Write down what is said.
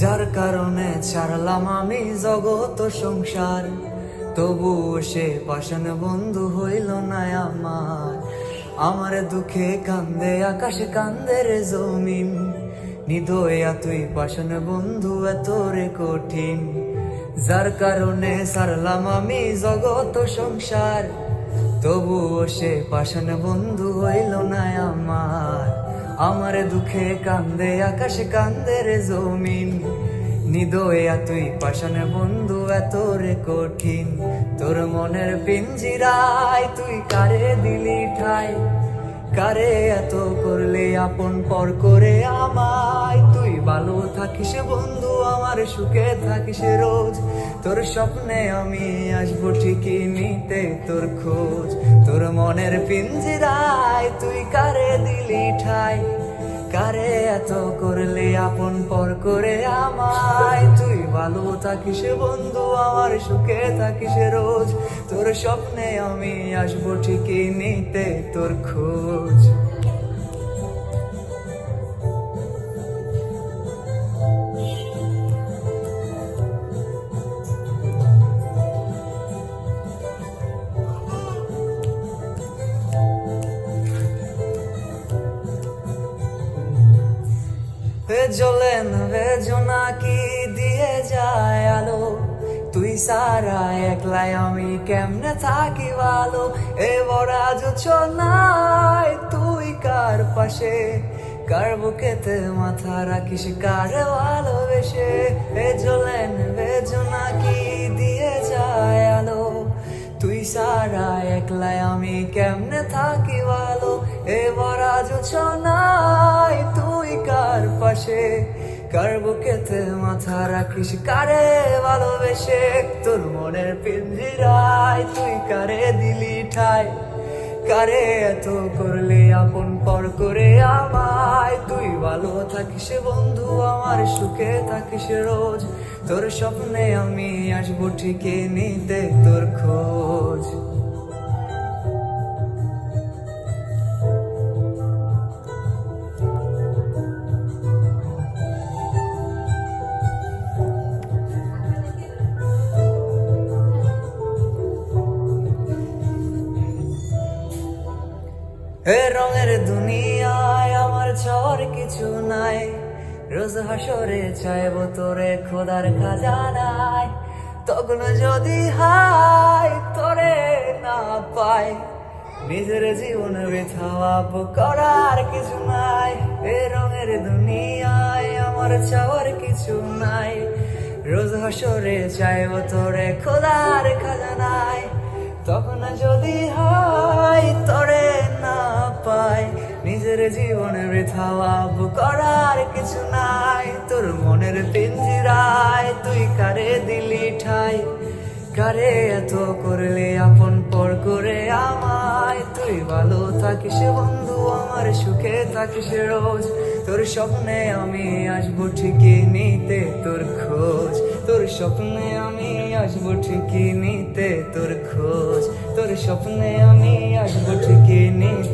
যার কারণে ছাড়লাম আমি জগৎ সংসার, তবুও সে পাষাণ বন্ধু হইল না আমার। আমার দুঃখে কান্দে আকাশ, কান্দে রে জমিন, নিদয়া তুই পাষাণ বন্ধু এত রে কঠিন। যার কারণে ছাড়লাম আমি জগৎ সংসার, তবুও সে পাষাণ বন্ধু হইল না আমার। আমার দুঃখে কান্দে আকাশ, কান্দে রে জমিন, নিদয়া তুই পাষাণ বন্ধু এত রে কঠিন। তোর মনের পিঞ্জিরায় তুই কারে দিলি ঠাই, কারে এত করলে আপন পর করে আমায়। তুই ভালো থাকিস বন্ধু, আমার সুখে থাকিস রোজ, তোর স্বপ্নে আমি আসবো ঠিকই নিতে তোর খোঁজ। তোর মনের পিঞ্জিরায় তুই কারে দিলি ঠাই, কারে এত করলে আপন পর করে আমায়। তুই ভালো থাকিস বন্ধু, আমার সুখে থাকিস রোজ, তোর স্বপ্নে আমি আসবো ঠিকই নিতে তোর খোঁজ। জ্বলে না জোনাকি দিয়ে যায় আলো, তুই সারা একলাই আমি কেমনে থাকি ভালো। এ বড়া জোছনায় তুই কার পাশে, কার বুকেতে মাথা রাখিস কারে ভালোবেসে। এ জ্বলে না জোনাকি দিয়ে যায় আলো, তুই সারা একলাই আমি কেমনে থাকি ভালো। এ বড়া জোছনায় তুই কার পাশে, কার বুকেতে মাথা রাখিস কারে ভালোবেসে। তোর মনের পিঞ্জিরায় তুই কারে দিলি ঠাই, কারে এত করলে আপন পর করে আমায়। তুই ভালো থাকিস বন্ধু, আমার সুখে থাকিস রোজ, তোর স্বপ্নে আমি আসবো ঠিকই নিতে তোর খোঁজ। এ রঙের দুনিয়ায় আমার চাওয়ার কিছু নাই, রোজ হাসরে চাইব তোরে খোদার খাজানায়। তখন যদি হাই তোরে না পাই, নিজের জীবন বেথাওয়াব করার কিছু নাই। এ রঙের দুনিয়ায় আমার চাওয়ার কিছু নাই, রোজ হাসরে চাইব তোরে খোদার খাজানায়। তখন যদি হয় তোরে না পাই, নিজের জীবনে বৃথাওয়াব করার কিছু নাই। তোর মনের পিঞ্জিরায় তুই কারে দিলি ঠাই, কারে এত করলে আপন পর করে আমায়। তুই ভালো থাকিস বন্ধু, আমার সুখে থাকিস রোজ, তোর স্বপ্নে আমি আসবো ঠিকই নিতে তোর খোঁজ। তোর স্বপ্নে আমি আসবো ঠিকই নিতে তোর খোঁজ, তোর স্বপ্নে আমি আসবো ঠিকই নিতে